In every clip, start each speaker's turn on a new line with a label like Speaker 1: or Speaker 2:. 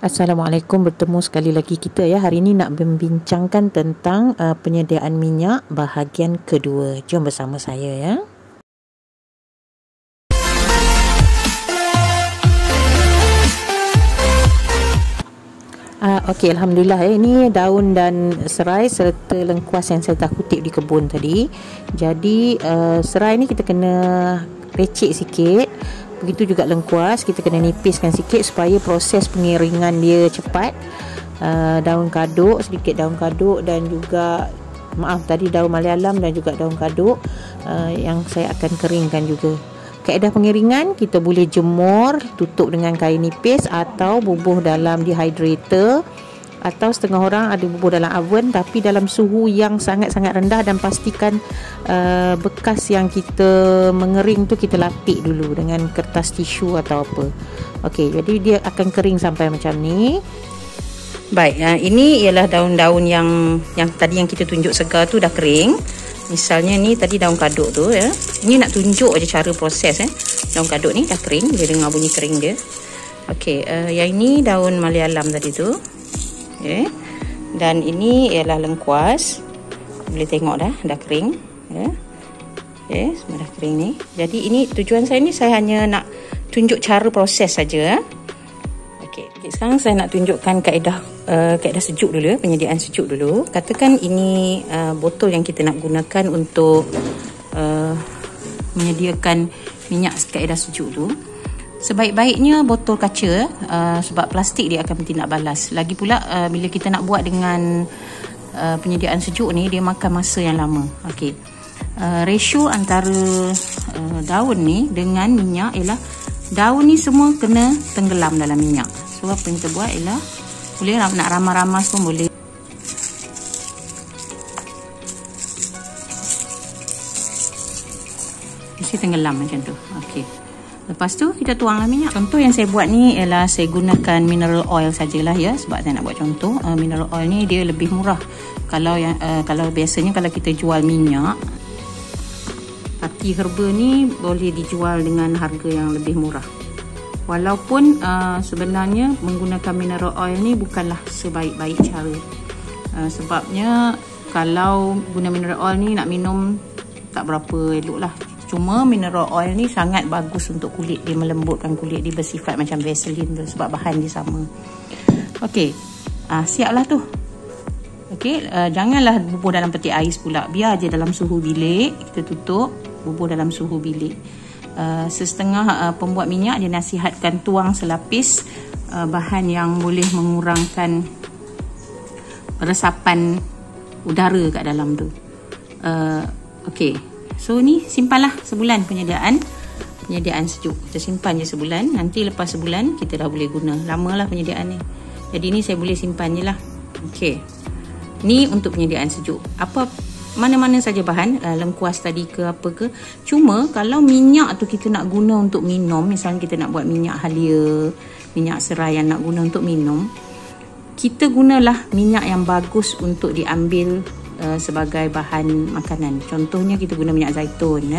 Speaker 1: Assalamualaikum, bertemu sekali lagi kita ya. Hari ini nak membincangkan tentang penyediaan minyak bahagian kedua. Jom bersama saya ya. Okey, alhamdulillah ini daun dan serai serta lengkuas yang saya dah kutip di kebun tadi. Jadi serai ni kita kena recik sikit. Begitu juga lengkuas, kita kena nipiskan sikit supaya proses pengeringan dia cepat. Daun kaduk, sedikit daun kaduk dan juga tadi daun Malayalam dan juga daun kaduk yang saya akan keringkan juga. Kaedah pengeringan, kita boleh jemur, tutup dengan kain nipis atau bubuh dalam dehydrator, atau setengah orang ada bubuh dalam oven tapi dalam suhu yang sangat-sangat rendah, dan pastikan bekas yang kita mengering tu kita lapik dulu dengan kertas tisu atau apa. Okey, jadi dia akan kering sampai macam ni.
Speaker 2: Baik, ini ialah daun-daun yang tadi yang kita tunjuk segar tu dah kering. Misalnya ni tadi daun kaduk tu ya. Ini nak tunjuk aja cara proses Daun kaduk ni dah kering, dia dengar bunyi kering dia. Okey, yang ini daun Malayalam tadi tu. Okay. Dan ini ialah lengkuas. Boleh tengok dah kering ya. Okay, semua dah kering ni. Jadi ini tujuan saya ni, saya hanya nak tunjuk cara proses saja. Okay, sekarang saya nak tunjukkan kaedah sejuk dulu, penyediaan sejuk dulu. Katakan ini botol yang kita nak gunakan untuk menyediakan minyak kaedah sejuk tu. Sebaik-baiknya botol kaca, sebab plastik dia akan tindak balas. Lagi pula bila kita nak buat dengan penyediaan sejuk ni, dia makan masa yang lama. Okey. Ratio antara daun ni dengan minyak ialah daun ni semua kena tenggelam dalam minyak. So apa yang kita buat ialah, boleh nak ramas-ramas pun boleh. Mesti tenggelam macam tu. Okey. Lepas tu kita tuanglah minyak. Contoh yang saya buat ni ialah saya gunakan mineral oil sajalah ya, sebab saya nak buat contoh. Mineral oil ni dia lebih murah. Kalau biasanya kalau kita jual minyak, pati herba ni boleh dijual dengan harga yang lebih murah. Walaupun sebenarnya menggunakan mineral oil ni bukanlah sebaik-baik cara. Sebabnya kalau guna mineral oil ni nak minum tak berapa elok lah. Cuma mineral oil ni sangat bagus untuk kulit. Dia melembutkan kulit, dia bersifat macam Vaseline tu sebab bahan dia sama. Okey, siaplah tu. Okey, janganlah bubuh dalam peti ais pula. Biar je dalam suhu bilik. Kita tutup, bubuh dalam suhu bilik. Setengah pembuat minyak dia nasihatkan tuang selapis bahan yang boleh mengurangkan resapan udara kat dalam tu. Okey, so ni simpanlah sebulan penyediaan sejuk. Kita simpan je sebulan. Nanti lepas sebulan kita dah boleh guna. Lamalah penyediaan ni. Jadi ni saya boleh simpan je lah. Okey, ni untuk penyediaan sejuk. Mana-mana saja bahan, lengkuas tadi ke apa ke. Cuma kalau minyak tu kita nak guna untuk minum, misalnya kita nak buat minyak halia, minyak serai yang nak guna untuk minum, kita gunalah minyak yang bagus untuk diambil sebagai bahan makanan. Contohnya kita guna minyak zaitun.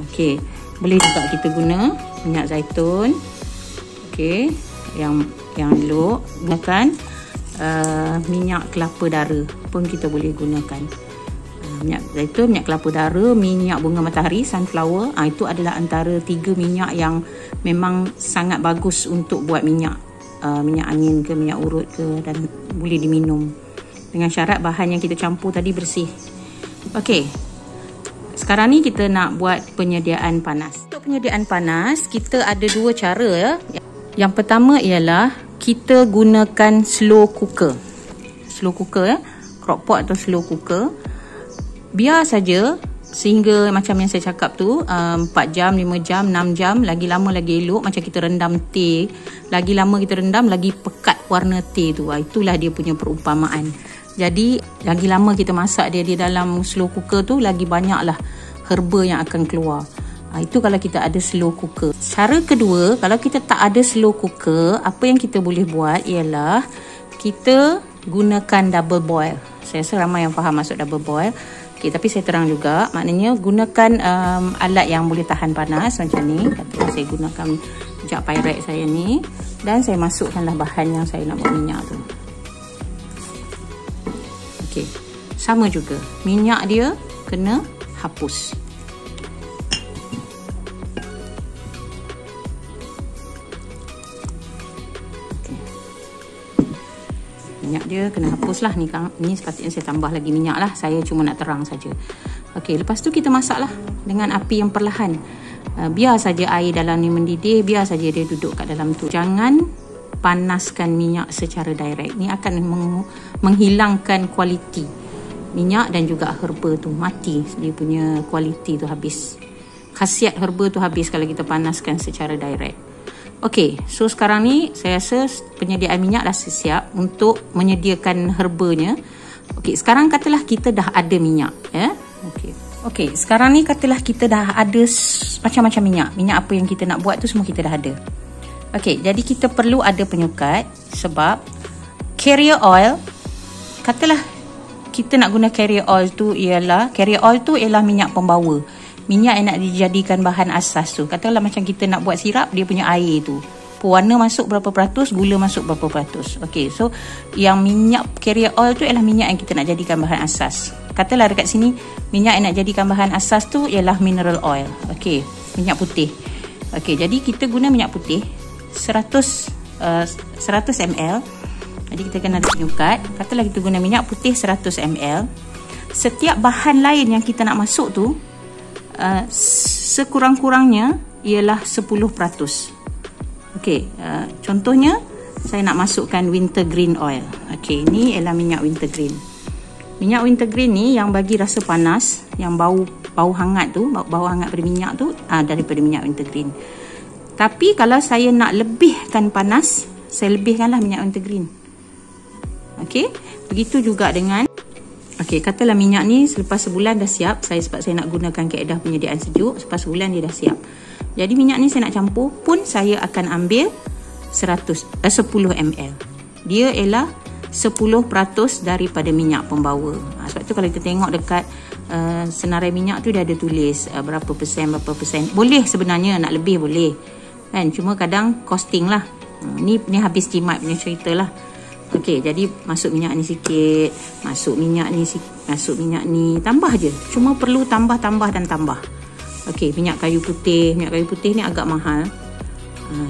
Speaker 2: Okey, boleh juga kita guna minyak zaitun. Okey, yang elok. Gunakan minyak kelapa dara pun kita boleh gunakan. Minyak zaitun, minyak kelapa dara, minyak bunga matahari, sunflower. Itu adalah antara 3 minyak yang memang sangat bagus untuk buat minyak angin ke minyak urut ke, dan boleh diminum dengan syarat bahan yang kita campur tadi bersih. Okey, sekarang ni kita nak buat penyediaan panas. Untuk penyediaan panas kita ada 2 cara. Yang pertama ialah kita gunakan slow cooker, crockpot atau slow cooker. Biar saja sehingga macam yang saya cakap tu, 4 jam, 5 jam, 6 jam, lagi lama lagi elok. Macam kita rendam teh, lagi lama kita rendam lagi pekat warna teh tu. Itulah dia punya perumpamaan. Jadi lagi lama kita masak dia dalam slow cooker tu, lagi banyaklah herba yang akan keluar. Itu kalau kita ada slow cooker. Cara kedua, kalau kita tak ada slow cooker, apa yang kita boleh buat ialah kita gunakan double boil. Saya rasa ramai yang faham maksud double boil. Okay, tapi saya terang juga, maknanya gunakan alat yang boleh tahan panas macam ni. Katakan saya gunakan jug Pyrex saya ni. Dan saya masukkanlah bahan yang saya nak buat minyak tu. Okey. Sama juga. Minyak dia kena hapus. Okey. Minyak dia kena hapus lah. Ni sepatutnya saya tambah lagi minyak lah. Saya cuma nak terang saja. Okey, lepas tu kita masaklah dengan api yang perlahan. Biar saja air dalam ni mendidih, biar saja dia duduk kat dalam tu. Jangan panaskan minyak secara direct. Ni akan menghilangkan kualiti minyak dan juga herba tu, mati. Dia punya kualiti tu habis. Khasiat herba tu habis kalau kita panaskan secara direct. Okey, so sekarang ni saya rasa penyediaan minyak dah siap untuk menyediakan herbanya. Okey, sekarang katalah kita dah ada minyak, ya. Okey, sekarang ni katalah kita dah ada macam-macam minyak. Minyak apa yang kita nak buat tu semua kita dah ada. Okey, jadi kita perlu ada penyukat sebab carrier oil, katalah kita nak guna carrier oil tu ialah minyak pembawa. Minyak yang nak dijadikan bahan asas tu. Katalah macam kita nak buat sirap, dia punya air tu. Pewarna masuk berapa peratus, gula masuk berapa peratus. Okey, so yang minyak carrier oil tu ialah minyak yang kita nak jadikan bahan asas. Katalah dekat sini minyak yang nak jadikan bahan asas tu ialah mineral oil. Okey, minyak putih. Okey, jadi kita guna minyak putih 100 ml. Jadi kita kena ada penyukat. Katalah kita guna minyak putih 100 ml. Setiap bahan lain yang kita nak masuk tu sekurang-kurangnya ialah 10%. Okey, contohnya saya nak masukkan wintergreen oil. Okey, ni ialah minyak wintergreen. Minyak wintergreen ni yang bagi rasa panas, yang bau hangat tu, bau hangat pada minyak tu daripada minyak wintergreen. Tapi kalau saya nak lebihkan panas, saya lebihkanlah minyak wintergreen. Okey, begitu juga dengan katalah minyak ni selepas sebulan dah siap. Sebab saya nak gunakan kaedah penyediaan sejuk, selepas sebulan dia dah siap. Jadi minyak ni saya nak campur pun saya akan ambil 10 ml. Dia ialah 10% daripada minyak pembawa. Sebab tu kalau kita tengok dekat senarai minyak tu dia ada tulis berapa persen. Boleh sebenarnya nak lebih boleh. Kan? Cuma kadang costing lah. Ni habis jimat punya cerita lah. Okey, jadi masuk minyak ni sikit, masuk minyak ni, tambah je. Cuma perlu tambah dan tambah. Okey, minyak kayu putih ni agak mahal.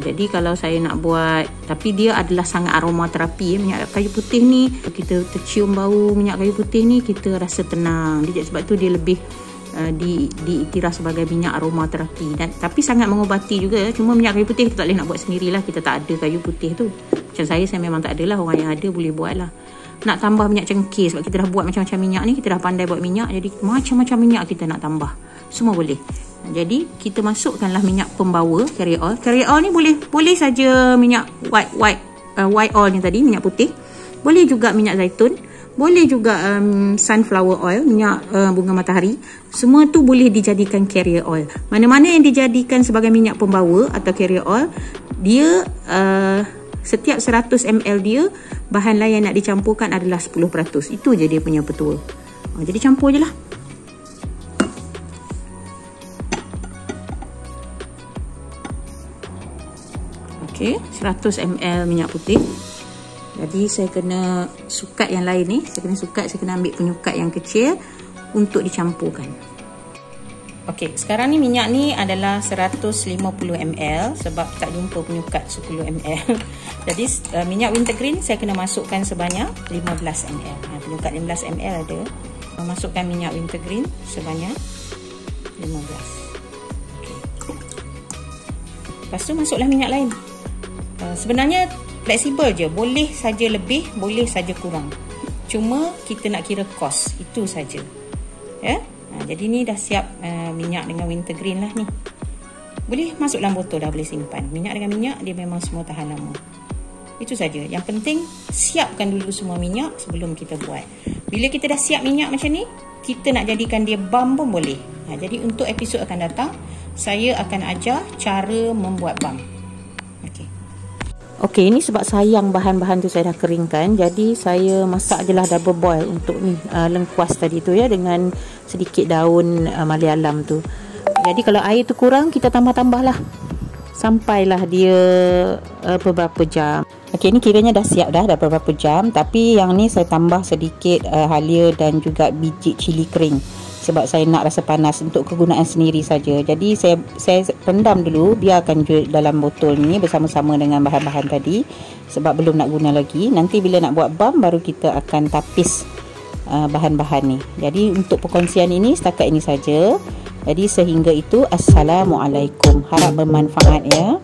Speaker 2: Jadi kalau saya nak buat, tapi dia adalah sangat aromaterapi. Minyak kayu putih ni, kita tercium bau minyak kayu putih ni, kita rasa tenang. Sebab tu dia lebih diiktiraf sebagai minyak aromaterapi. Tapi sangat mengobati juga. Cuma minyak kayu putih kita tak boleh nak buat sendirilah. Kita tak ada kayu putih tu. Macam saya memang tak adalah. Orang yang ada boleh buat lah. Nak tambah minyak cengkeh, sebab kita dah buat macam-macam minyak ni, kita dah pandai buat minyak. Jadi macam-macam minyak kita nak tambah, semua boleh. Jadi kita masukkanlah minyak pembawa, carrier oil. Carrier oil ni boleh saja minyak white oil ni tadi, minyak putih. Boleh juga minyak zaitun, boleh juga sunflower oil, minyak bunga matahari. Semua tu boleh dijadikan carrier oil. Mana-mana yang dijadikan sebagai minyak pembawa atau carrier oil, dia setiap 100 ml dia, bahan lain yang nak dicampurkan adalah 10%. Itu je dia punya petua. Jadi campur je lah. Okey, 100 ml minyak putih. Jadi saya kena sukat yang lain ni. Saya kena ambil penyukat yang kecil untuk dicampurkan. Okey, sekarang ni minyak ni adalah 150 ml sebab tak jumpa penyukat 10 ml. Jadi minyak wintergreen saya kena masukkan sebanyak 15 ml. Penyukat 15 ml ada. Masukkan minyak wintergreen sebanyak 15. Okey. Lepas tu masuklah minyak lain. Sebenarnya fleksibel je, boleh saja lebih, boleh saja kurang. Cuma kita nak kira kos, itu saja. Ya? Jadi ni dah siap minyak dengan wintergreen lah ni. Boleh masuk dalam botol, dah boleh simpan. Minyak dengan minyak dia memang semua tahan lama. Itu saja. Yang penting siapkan dulu semua minyak sebelum kita buat. Bila kita dah siap minyak macam ni, kita nak jadikan dia balm pun boleh. Jadi untuk episod akan datang, saya akan ajar cara membuat balm.
Speaker 1: Okey, ini sebab sayang bahan-bahan tu saya dah keringkan. Jadi saya masak je lah double boil untuk ni lengkuas tadi tu ya, dengan sedikit daun Malayalam tu. Jadi kalau air tu kurang, kita tambah-tambah lah. sampailah dia beberapa jam. Okey, ni kiranya dah siap dah beberapa jam, tapi yang ni saya tambah sedikit halia dan juga biji cili kering sebab saya nak rasa panas untuk kegunaan sendiri saja. Jadi saya rendam dulu, biarkan je dalam botol ni bersama-sama dengan bahan-bahan tadi sebab belum nak guna lagi. Nanti bila nak buat balm baru kita akan tapis bahan-bahan ni. Jadi untuk perkongsian ini setakat ini saja. Jadi sehingga itu, Assalamualaikum. Harap bermanfaat ya.